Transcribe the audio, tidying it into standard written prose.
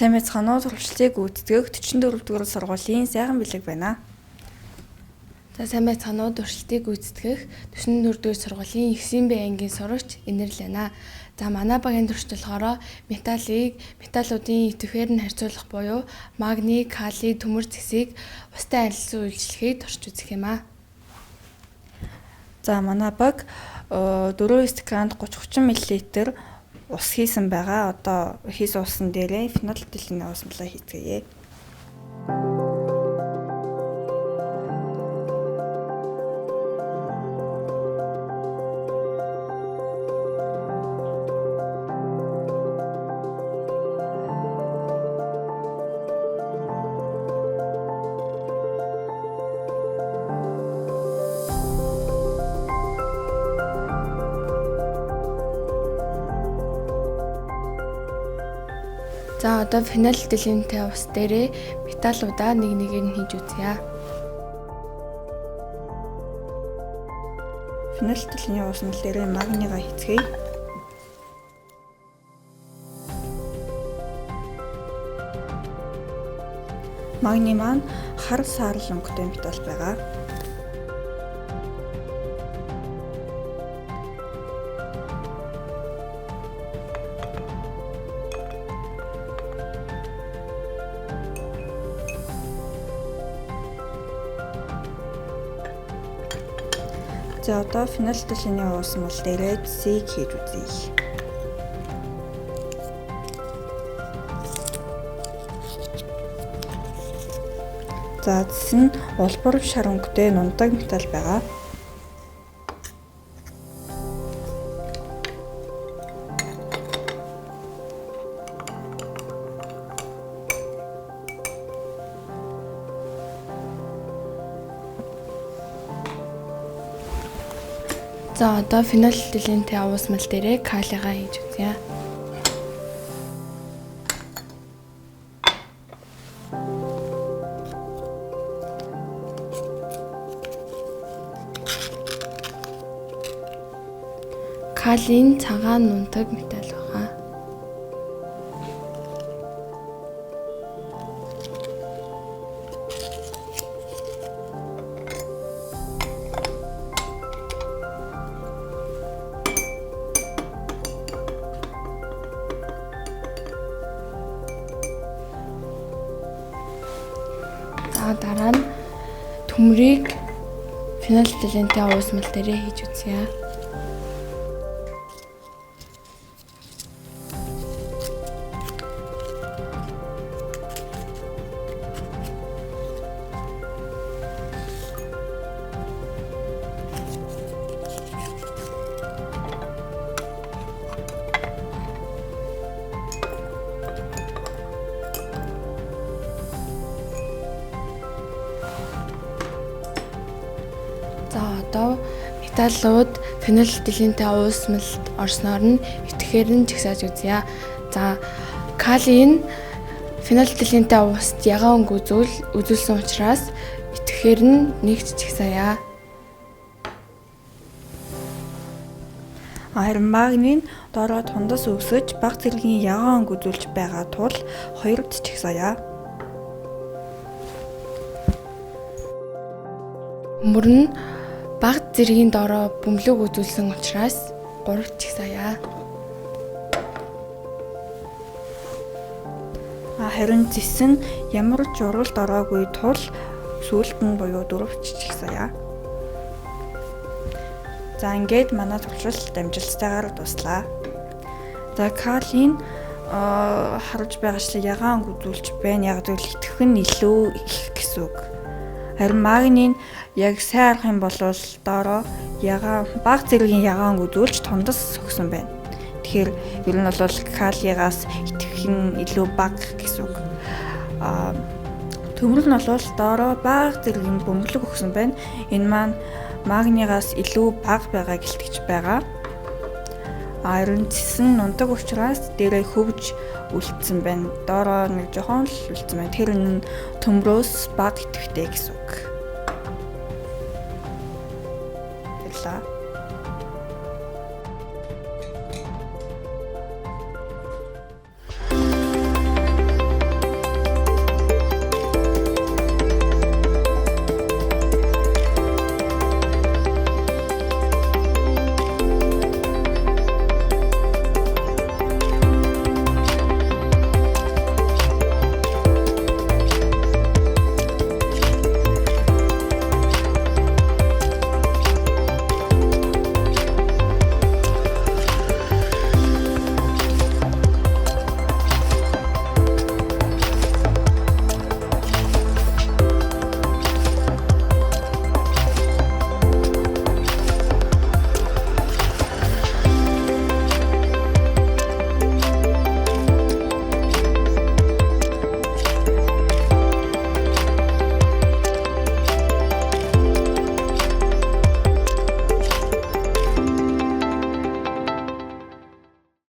Сайн байцгаана уу, туршилтыг гүйцэтгэх 44 дугаар сургуулийн сайхан бэлэг байна. За сайн байцгаана уу, туршилтыг гүйцэтгэх 44 дугаар сургуулийн 9 Б ангийн сурагч Энэрл байна. За манай багийн туршилтолгоороо металлуудын идэвхээр нь харьцуулах буюу магний, кали, төмөр зэсийг устай арилсан үйлчлэгийг турш үзэх юм аа. За манай баг 4 стаканд 30-30 мл ус хийсэн байгаа. Одоо хийсэн усан дээрээ фенол этилений ус млаа хийцгээе. За одоо фенол этилентэй ус дээрээ металлуудаа нэг нэгээр нь хийж үзье. Фенол этилений ус мал дээрээ магнигаа хийцгээе. Магний маань хар саарл өнгөтэй металл байгаа. За одоо фенол этилений ус мал дээрээ зэсийг хийж үзье. За зэс нь улбар шар өнгөтэй нундаг металл байгаа. За одоо фенол этилентэй ус мал дээрээ калигаа хийж үзье. Калийн цагаан нундаг металл байгаа. За дараа нь төмрийг фенол этилентэй ус мал дээрээ хийж үзье. За одоо металлууд фенол этилентэй ус малд орсноор нь итгэхээр нь жагсааж үзье. За кали нь фенол этилентэй уст ягаан өнгө үзүүлсэн учраас итгэхээр нь нэгж жагсаая. Харин магний нь доороо тундас өсөж бага зэргийн ягаан өнгө үзүүлж байгаа тул хоёрт жагсаая. Төмөр нь бага зэргийн доороо бөмбөлөг үзүүлсэн учраас 3-т жагсаая. Харин зэс нь ямар ч уралд ороогүй тул сүүлд нь буюу 4-т жагсаая. За ингээд манай туршилт амжилттайгаар дуслаа. За калийн харуулж байгаачлан ягаан өнгө үзүүлж байна. Яг зөвл итгэх нь илүү их гэсэн үг. Харин магний нь яг сайн арах юм бол доороо бага зэргийн ягаан өнгө үзүүлж тундас өгсөн байна. Тэгэхээр ер нь бол калигаас итгэх нь илүү бага гэсэн үг. Төмөр нь бол доороо бага зэргийн бөмбөлөг өгсөн байна. Энэ маань магнигаас илүү бага байгааг илтгэж байгаа. Харин зэс нь нундаг учраас дээрээ хөвж үлдсэн байна. Доороо нэг жоохон л үлдсэн байна. Тэр нь төмрөөс бага итгэвтэй гэсэн үг. Баярлалаа.